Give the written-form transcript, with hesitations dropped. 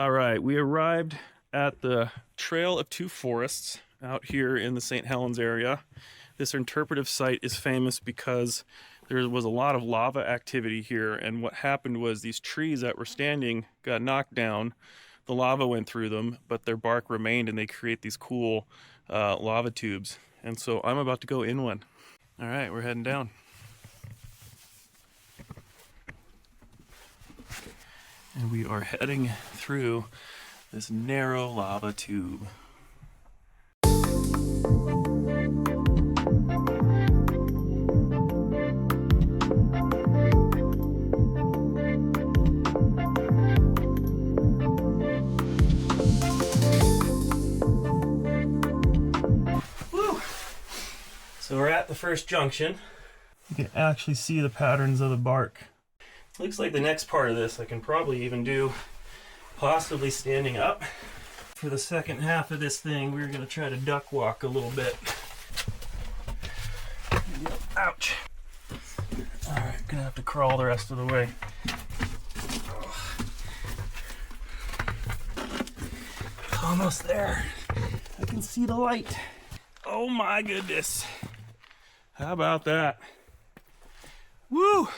All right, we arrived at the Trail of Two Forests out here in the St. Helens area. This interpretive site is famous because there was a lot of lava activity here, and what happened was these trees that were standing got knocked down. The lava went through them, but their bark remained, and they create these cool lava tubes. And so I'm about to go in one. All right, we're heading down. And we are heading through this narrow lava tube. Woo! So we're at the first junction. You can actually see the patterns of the bark. Looks like the next part of this I can probably even do possibly standing up. For the second half of this thing, we're going to try to duck walk a little bit. Ouch. Alright, gonna have to crawl the rest of the way. Almost there. I can see the light. Oh my goodness. How about that? Woo!